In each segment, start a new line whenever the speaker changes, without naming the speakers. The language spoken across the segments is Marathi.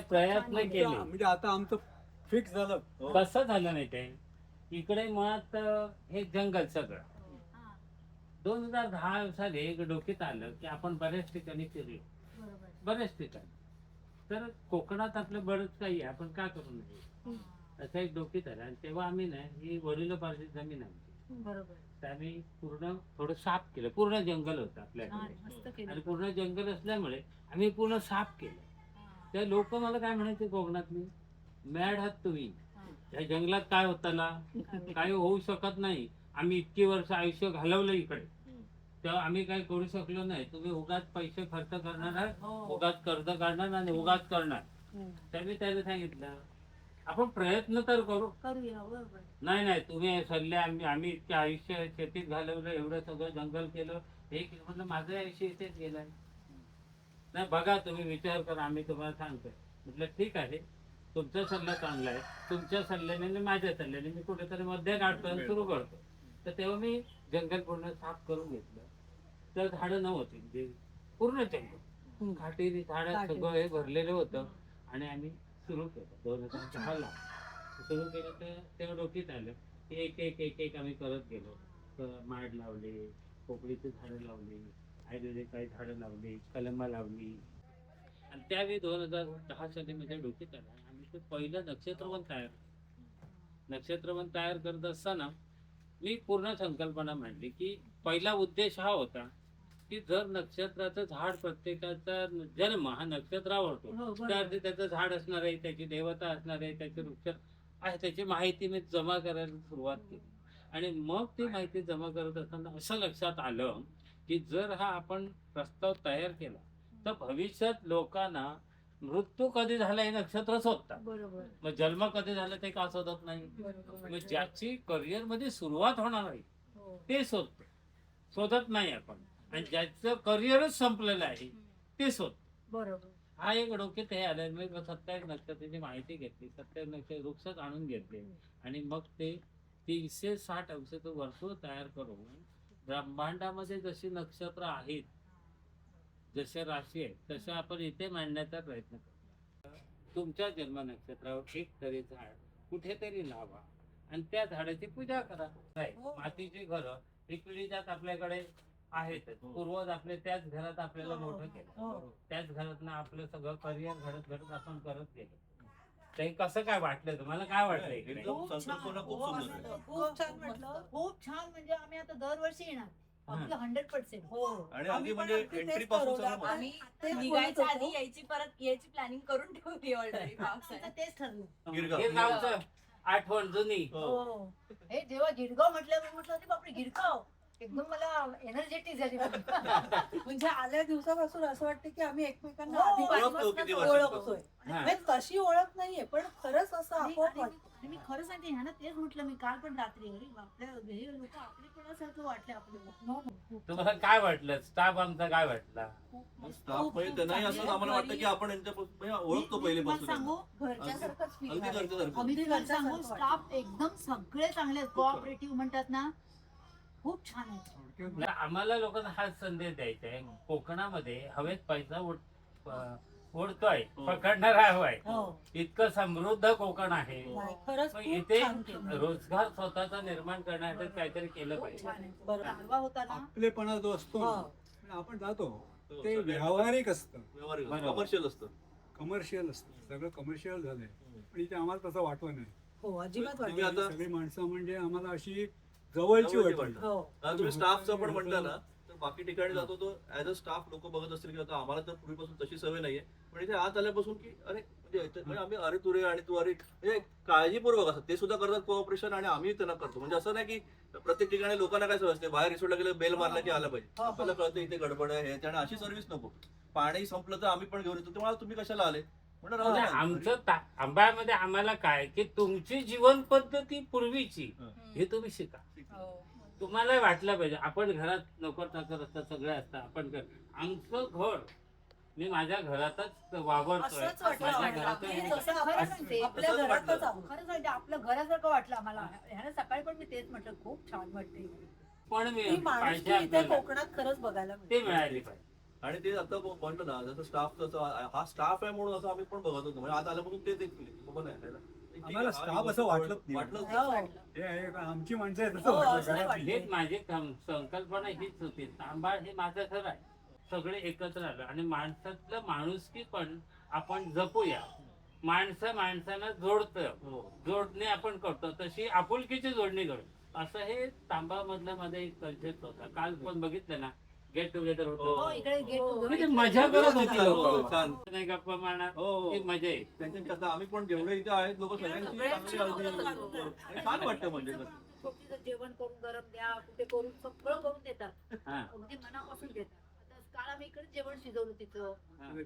प्रयत्न केले.
म्हणजे आता आमचं फिक्स झालं.
कसं झालं नाही ते, इकडे मुळात हे जंगल सगळं 2010 साली एक डोक्यात आलं की आपण बऱ्याच ठिकाणी फिरूया, बऱ्याच ठिकाणी. तर कोकणात आपलं बरंच काही आहे, आपण का करू नये असं एक डोक्यात आलं. आणि तेव्हा आम्ही ना ही वडिलोपार्जित जमीन आमची, तर आम्ही पूर्ण थोडं साफ केलं. पूर्ण जंगल होतं आपल्याकडे आणि पूर्ण जंगल असल्यामुळे आम्ही पूर्ण साफ केलं. त्या लोक मला काय म्हणायचे कोकणातली, मॅड आहात तुम्ही, या जंगलात काय होताला, काही होऊ शकत नाही. आम्ही इतकी वर्ष आयुष्य घालवलं इकडे, तेव्हा आम्ही काही करू शकलो नाही. तुम्ही उगाच पैसे खर्च करणार, उगाच कर्ज काढणार आणि उगाच करणार. तर मी त्याला सांगितलं आपण प्रयत्न तर करूया. नाही नाही, तुम्ही सल्ले, आम्ही इतके आयुष्य शेतीत घालवलं, एवढं सगळं जंगल केलं, हे केलं. म्हटलं माझं आयुष्य इथेच गेलंय. नाही बघा, तुम्ही विचार करा, आम्ही तुम्हाला सांगतोय. म्हटलं ठीक आहे, तुमचा सल्ला चांगला आहे, तुमच्या सल्ल्याने आणि माझ्या सल्ल्याने मी कुठेतरी मध्ये काढतो आणि सुरू करतो. तर तेव्हा मी जंगल पूर्ण साफ करून घेतलं. तर झाडं नव्हती, म्हणजे पूर्ण जंगल घाटी झाडं सगळं हे भरलेलं होतं. आणि आम्ही सुरू केलं 2010 सुरू केलं. तर तेव्हा डोक्यात आलं की एक एक एक एक आम्ही करत गेलो. माड लावले, पोपळीची झाडं लावली, आयुर्वेदिक काही झाडं लावली, कलमा लावली. आणि त्यावेळी 2010 साली माझ्या डोक्यात आलं आम्ही ते पहिलं नक्षत्रवन तयार करत असताना मी पूर्ण संकल्पना मांडली की पहिला उद्देश हा होता की जर नक्षत्राचं झाड, प्रत्येकाचा जन्म हा नक्षत्रावरतो, तर त्याचं झाड असणार आहे, त्याची देवता असणार आहे, त्याचे वृक्ष आहे, त्याची माहिती मी जमा करायला सुरुवात केली. आणि मग ती माहिती जमा करत असताना असं लक्षात आलं की जर हा आपण प्रस्ताव तयार केला तर भविष्यात लोकांना मृत्यू कधी झाला हे नक्षत्र शोधतात, मग जन्म कधी झाला ते का शोधत नाही. मग ज्याची करिअर मध्ये सुरुवात होणार आहे ते शोधत नाही आपण, आणि ज्याचं करिअरच संपलेलं आहे ते शोधतो. हा एक डोक्यात हे आलं. मी 27 नक्षत्राची माहिती घेतली, 27 नक्षत्र वृक्षच आणून घेतले आणि मग ते 360 अंशाचं वर्तुळ तयार करून ब्रह्मांडामध्ये जशी नक्षत्र आहेत, जसे राशी आहेत, तसं आपण इथे मांडण्याचा प्रयत्न करतो. तुमच्या जन्म नक्षत्रावर एक तरी झाड कुठेतरी लावा आणि त्या झाडाची पूजा करा. मातीची घरं ही पिढीजात आपल्याकडे आहेत. पूर्वज आपले त्याच घरात आपल्याला मोठं केलं, त्याच घरातनं आपलं सगळं करिअर घडत घडत आपण करत गेलो. ते कसं काय वाटलं तुम्हाला, काय वाटलं इकडे?
खूप छान म्हटलं, खूप छान. म्हणजे आम्ही आता दरवर्षी येणार, आपलं 100%. हो,
आणि अगदी म्हणजे एंट्री पासून सगळं
आम्ही निघायच्या आधी यायची प्लॅनिंग करून ठेवली ऑलरेडी.
आता तेच ठरलं.
गिरगाव.
हे गावचं आठवण जुनी.
हो, हे जेव्हा गिरगाव म्हटलं म्हटलं अरे बापरे गिरगाव, एकदम मला एनर्जेटिक झाली.
म्हणजे आल्या दिवसापासून असं वाटतं की आम्ही एकमेकांना
हो,
ओळखतो किती
आधीपासूनच
वर्षांपासून.
ओळखतोय.
हा.
म्हणजे तशी ओळख नाहीये, पण खरंच असं आपोआप वाटतं.
आणि मी खरं सांगते, ह्यानं तेच म्हटलं मी काल पण रात्री, अरे आपल्या हे लोक आपलेपणासारखं वाटले आपल्याला.
तुम्हाला काय वाटलं, स्टाफ आमचा काय वाटला?
स्टाफ म्हणजे त्यांनाही असं आम्हाला वाटतं की आपण यांच्यापासून म्हणजे ओळखतो
मी
पहिलेपासून.
सांगू,
घरच्यासारखंच feel
अगदी
झालं.
घरच्यासारखं.
आम्ही तुम्हाला सांगू, स्टाफ एकदम सगळे चांगले, कोऑपरेटिव्ह म्हणतात ना, खूप छान आहे.
आम्हाला लोकांना हा संदेश द्यायचा आहे, कोकणामध्ये हवेत पैसा उडतोय, पकडणारा हवाय.
हो.
इतकं समृद्ध कोकण आहे.
नाही, खरंच
मग
खूप
इथे
छान केलं.
रोजगार स्वतःचा निर्माण करण्यासाठी काहीतरी केलं पाहिजे.
बरोबर.
गारवा होता ना,
आपलेपणा जो असतो
हो.
पण आपण जातो ते व्यावहारिक असतं,
बरोबर.
कमर्शियल असतं.
कमर्शियल असतं, सगळं कमर्शियल झालंय. पण इथे आम्हाला तसं वाटलं नाही.
हो, अजिबात
तुम्ही
वाटत
आता
सगळी माणसं म्हणजे आम्हाला अशी जवळची वाटली.
हो.
आता तुम्ही स्टाफचं पण म्हणता ना, तर बाकी ठिकाणी जातो तो ऍज अ स्टाफ लोक बघत असतील की आता आम्हाला तर पूर्वीपासून तशी सवय नाहीये, पण इथे आत आल्यापासून की अरे म्हणजे आम्ही अरे तुरे आणि तू अरे, म्हणजे काळजीपूर्वक असतात ते सुद्धा करतात कोऑपरेशन, आणि आम्ही त्यांना करतो. म्हणजे असं नाही की प्रत्येक ठिकाणी लोकांना काय सवय असते, बाहेर रिसोर्टला गेलं बेल मारला की आलं पाहिजे, आपल्याला कळतं इथे गडबड आहे आणि अशी सर्व्हिस नको. पाणी संपलं तर आम्ही पण घेऊन येतो, तुम्हाला तुम्ही कशाला आले म्हणून राहू द्या.
आमचं आंब्यामध्ये आम्हाला काय की तुमची जीवन पद्धती पूर्वीची हे तुम्ही शिका. तुम्हाला वाटलं पाहिजे आपण घरात नोकर चाकर असतात, सगळे असतात, आपण आमचं घर मी माझ्या घरातच वावरतोय,
असंच वाटलं
माझ्या
आम्हाला.
घरातच
की
हे
जसं
करतोय.
आपण
सांगते,
आपल्या
तसंच
घरातच
वाटलं.
आहोत.
खरं सांगते आपलं घरासारखं वाटलं आम्हाला. ह्यानं सकाळी पण मी तेच म्हटलं, खूप छान वाटते.
पण
ही माणुसकी
पाहिजे
इथे
आपल्याला
कोकणात खरंच बघायला मिळते.
ते मिळाली पाहिजे.
आणि ते आता म्हणलं ना जसं स्टाफ हा स्टाफ आहे म्हणून असं आम्ही पण बघत होतो म्हणजे आज आल्यापासून ते देखील बाबा नाही आहे ना. ठीक आहे,
आम्हाला
हा
staff
दिवस
असं वाटलंच नाही.
वाटलंच
हो.
नाही.
हे आहे का, आमची माणसं आहे तसं
हो,
वाटलं
असं
घरातली.
हेच माझी संकल्पना हीच होती. तांबा हे माझं घर आहे. सगळे एकत्र आलं आणि माणसातलं माणुसकी पण आपण जपूया. माणसं माणसानं जोडतं, जोडणे आपण करतो तशी आपुलकीची जोडणी करू असं हे तांबा मधल्या मध्ये एक कन्सेप्ट होता. काल पण बघितलं ना, गेट टुगेदर
हो,
होतं.
इकडे गेट
म्हणजे मजा करत होती
हो,
लोक.
छान.
नाही गप्पा मारणार,
हो.
ती मजा आहे.
त्यांच्या आता आम्ही पण जेवढे इथे आहेत लोक सगळ्यांची चांगली अगदी आणि छान वाटतं म्हणजे
छोटीचं जेवण करून गरम द्या, कुठे करून सगळं करून देतात.
हा.
अगदी मनापासून देतात. आता काल आम्ही इकडे जेवण शिजवलं तिथं.
आणि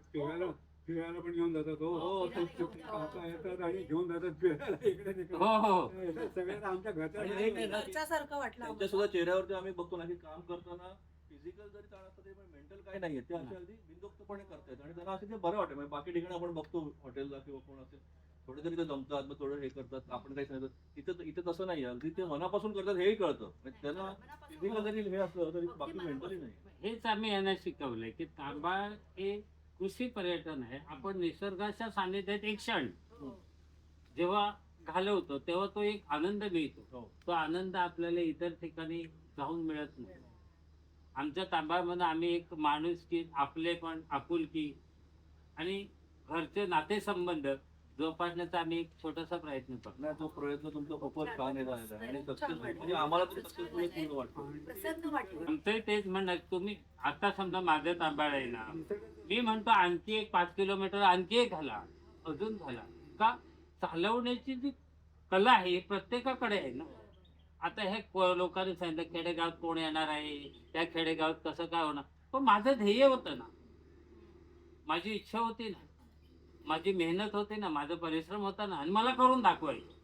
फिरायला पण घेऊन जातात. हो, काका येतात आणि घेऊन जातात फिरायला इकडे तिकडे.
हो हो
हे सगळे आमच्या घरच्या
आणि एक आहे ना,
घरच्यासारखं वाटलं
त्यांच्या सुद्धा चेहऱ्यावरती आम्ही बघतो ना की काम करताना फिजिकल जरी ताण असतं तरी पण मेंटल काही नाहीये ते असे अगदी बिनधोक्तपणे करतात आणि त्यांना असं ते बरं वाटतं म्हणजे बाकी ठिकाणी आपण बघतो हॉटेलला किंवा कोण असेल थोडे तरी ते जमतात मग थोडं हे करतात आपण काही सांगतात इथे तसं नाही अगदी ते मनापासून करतात हेही कळतं म्हणजे त्यांना फिजिकल जरी हे असलं तरी बाकी मेंटली नाही.
हेच आम्ही यांना शिकवलंय की तांबा हे कृषी पर्यटन आहे. आपण निसर्गाच्या सानिध्यात एक क्षण जेव्हा घालवतो तेव्हा तो एक आनंद मिळतो. तो आनंद आपल्याला इतर ठिकाणी जाऊन मिळत नाही. आमच्या तांब्यामध्ये आम्ही एक माणुसकी, आपलेपण, आपुलकी आणि घरचे नातेसंबंध जोपासण्याचा आम्ही एक छोटासा प्रयत्न करतो.
नाही तो प्रयत्न तुमचा खूपच छान आहे झालेला आहे आणि सक्सेस म्हणजे आम्हाला तरी सक्सेसफुल पूर्ण वाटतं.
प्रसन्न वाटलं.
आमचं तेच म्हणणं तुम्ही आता समजा माझं तांबाळ आहे ना, मी म्हणतो आणखी एक 5 किलोमीटर आणखी एक घाला, अजून घाला. का चालवण्याची जी कला आहे ही प्रत्येकाकडे आहे ना. आता हे लोकांनी सांगितलं खेडेगावात कोण येणार आहे, त्या खेडेगावात कसं काय होणार, पण माझं ध्येय होतं ना, माझी इच्छा होती ना, माझी मेहनत होती ना, माझा परिश्रम होता ना आणि मला करून दाखवायचं.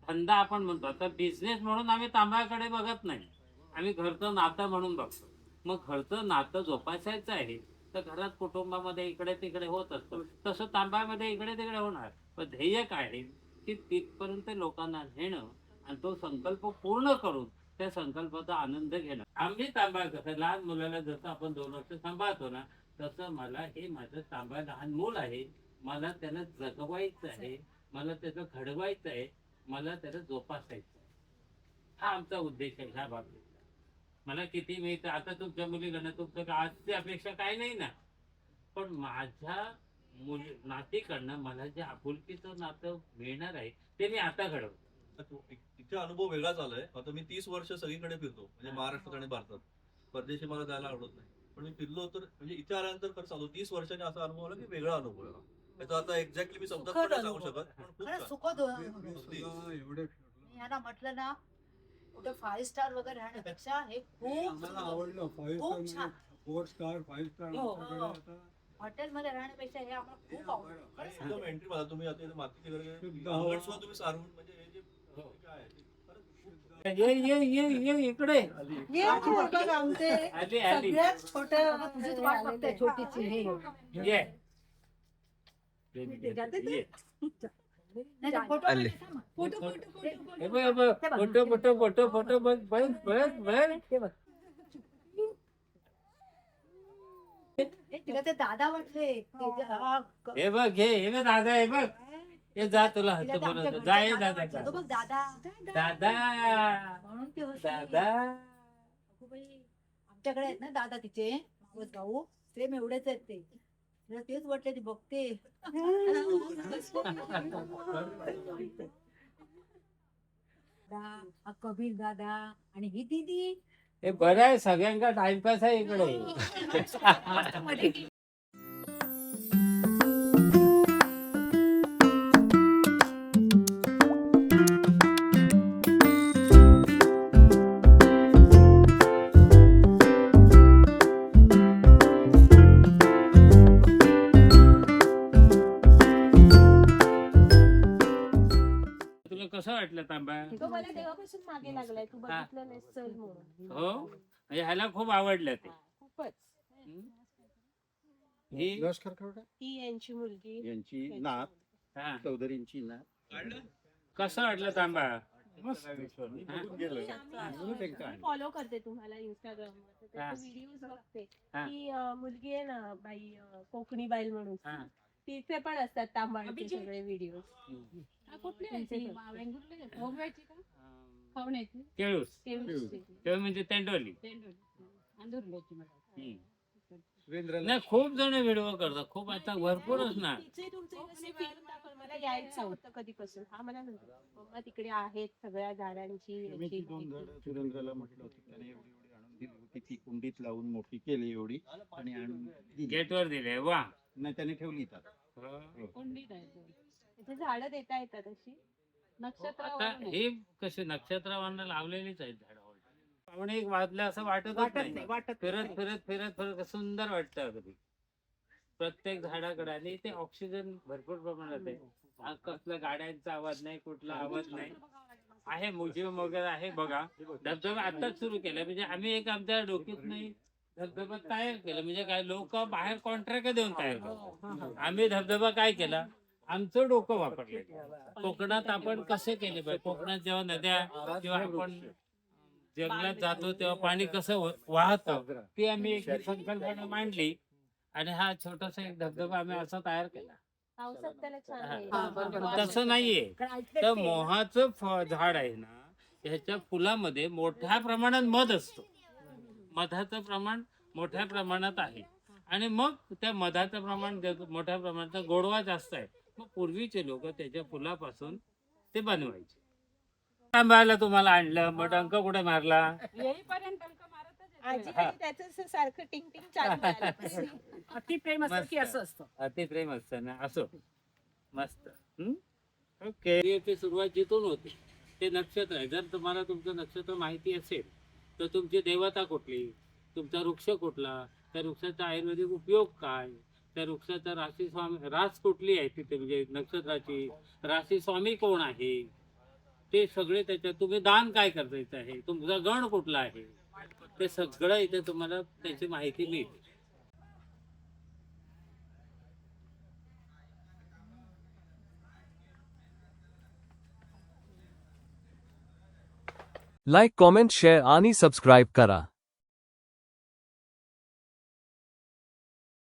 धंदा आपण म्हणतो आता बिझनेस म्हणून आम्ही तांब्याकडे बघत नाही, आम्ही घरचं नातं म्हणून बघतो. मग घरचं नातं जोपासायचं आहे तर घरात कुटुंबामध्ये इकडे तिकडे होत असतं, तसं तांब्यामध्ये इकडे तिकडे होणार. पण ध्येय काय आहे की तिथपर्यंत लोकांना नेणं आणि तो संकल्प पूर्ण करून त्या संकल्पाचा आनंद घेणं. आम्ही तांबा कसं लहान मुलाला जसं आपण 2 वर्ष सांभाळतो ना, तसं मला हे माझं तांबा लहान मूल आहे. मला त्याला जगवायचं आहे, मला त्याचं घडवायचं आहे, मला त्याला जोपासायचं आहे. हा आमचा उद्देश आहे ह्या बाबतीत. मला किती मिळतं आता तुमच्या मुलीकडनं तुमचं आजची अपेक्षा काही नाही ना, पण माझ्या नातीकडनं मला जे आपुलकीचं नातं मिळणार आहे ते मी आता घडवतो.
तिथे अनुभव वेगळाच आलाय. आता मी 30 वर्ष सगळीकडे फिरतो म्हणजे महाराष्ट्रात आणि भारतात. परदेशी मला जायला आवडत नाही पण मी फिरलो तर म्हणजे इथे आल्यानंतर खरं सांगतो 30 वर्षांनी असा अनुभव आला की वेगळा अनुभव आहे. त्याचा आता एक्झॅक्टली मी शब्दात पण नाही सांगू शकत पण खूप
खरं
छान.
सुखद
मी सुद्धा एवढे फिरलो.
मी यांना म्हटलं ना कुठे 5 स्टार वगैरे राहण्यापेक्षा हे खूप
आम्हाला आवडलं 5
खूप छान.
स्टार 4 स्टार 5 स्टार
हो.
आमच्याकडे आता
हॉटेलमध्ये राहण्यापेक्षा हे आम्हाला खूप आवडलं. खरं सांगते.
एकदम एंट्री मला तुम्ही आता इथे मातीचे घरी
शुद्ध
अंगण
हवा.
तुम्ही सारवून म्हणजे हे जे काय आहे ते खरंच खूप
ये इकडे
ये बघ आमचे
आली
सगळ्यात छोट्या
बाबा, तुझीच वाट बघते छोटीची हे.
ये
नाही, नाही, फोटो
आले.
काढले थांब.
फोटो फोटो फोटो
हे बघ, हे बघ, फोटो फोटो फोटो फोटो बघ बघ बघ बघ.
हे तिला ते दादा वाटले
हे बघ हे बघ दादा हे बघ हे जा तुला हसतो बोलतो जा हे दादा जा.
बघ दादा
दादा
म्हणून ते हसली.
दादा
अगो बाई, आमच्याकडे आहेत ना दादा तिचे मावस भाऊ सेम एवढेच आहेत ते. तिला तेच वाटले ती बघते दादा, हा कबीर दादा आणि ही दीदी
हे बरं आहे सगळ्यांका टाइमपास आहे इकडे. तुला कसं वाटलं तांबा?
तो मला तेव्हापासून मागे लागलाय तू बघितलं नाही चल म्हणून.
हो म्हणजे ह्याला खूप आवडलं ते.
खूपच.
ही
ही यांची मुलगी
यांची नात
हा.
चौधरींची नात.
कसं वाटलं तांबा?
मस्त मी बघून गेलोय. म्हणूनच एकदा आणलं.
फॉलो करते तुम्हाला इंस्टाग्रामवर
हा.
त्याचे व्हिडिओज बघते
हा.
की मुलगी आहे ना बाई कोकणी बाईल म्हणून
हा.
तिचे पण असतात तांबाळचे सगळे व्हिडिओ
केळूस केळू म्हणजे तेंडोली
सुरेंद्रला
नाही खूप जण व्हिडिओ करतात खूप आता भरपूरच ना
मला यायचं होतं कधीपासून हा मला नंतर मम्मा तिकडे आहेत सगळ्या झाडांची
मी ती
याची
2 झाडं सुरेंद्रला म्हटलं होतं त्याने एवढी एवढी आणून दिली होती ती कुंडीत लावून मोठी केली एवढी आणि आणून दिली.
गेटवर दिले वा
नाही त्याने ठेवली इथं.
इथे झाडं देता येतात अशी
आता हे कसे नक्षत्रावरनं लावलेलीच आहेत झाडं पाहुणे एक वाजलं असं वाटतच नाही फिरत फिरत फिरत फिरत सुंदर वाटतं अगदी प्रत्येक झाडाकडे आणि ते ऑक्सिजन भरपूर प्रमाणात आहे कसला गाड्यांचा आवाज नाही कुठला आवाज नाही आहे म्युझियम वगैरे आहे बघा धबधबा आताच सुरू केला म्हणजे आम्ही एक आमच्या डोक्यात नाही धबधबा तयार केला म्हणजे काय लोक बाहेर कॉन्ट्रॅक्ट देऊन तयार करतात आम्ही धबधबा काय केला आमचं डोकं वापरलं कोकणात आपण कसे केले पाहिजे कोकणात जेव्हा नद्या किंवा आपण जंगलात जातो तेव्हा पाणी कसं वाहतं ती आम्ही एक संकल्पना मांडली आणि हा छोटासा एक धबधबा आम्ही असा तयार केला
पावसात त्याला छान आहे.
पण तसं नाहीये तर मोहाचं झाड आहे ना ह्याच्या फुलामध्ये मोठ्या प्रमाणात मध असतो मधाचं प्रमाण मोठ्या प्रमाणात आहे आणि मग त्या मधाचं प्रमाण मोठ्या प्रमाणात गोडवा जास्त आहे मग पूर्वीचे लोक त्याच्या फुलापासून ते बनवायचे आंब्याला तुम्हाला आणलं मग डंक कुठे मारला
आजी आणि त्याचं सारखं टिंग टिंग चालू आहे.
अतिप्रेम असतं की असं असतं.
अतिप्रेम असतं ना असो मस्त ओके ते सुरुवात जिथून होते ते नक्षत्र आहे जर तुम्हाला तुमचं नक्षत्र माहिती असेल तर तुमची देवता कुठली तुमचा वृक्ष कुठला त्या वृक्षाचा आयुर्वेदिक उपयोग काय त्या वृक्षाचा राशी स्वामी रास कुठली आहे तिथे म्हणजे नक्षत्राची राशी स्वामी कोण आहे ते सगळे त्याच्यात तुम्ही दान काय करायचं आहे तुमचा गण कुठला आहे ते सगळं इथे तुम्हाला त्याची माहिती मिळते
लाईक कॉमेंट शेअर आणि सबस्क्राईब करा.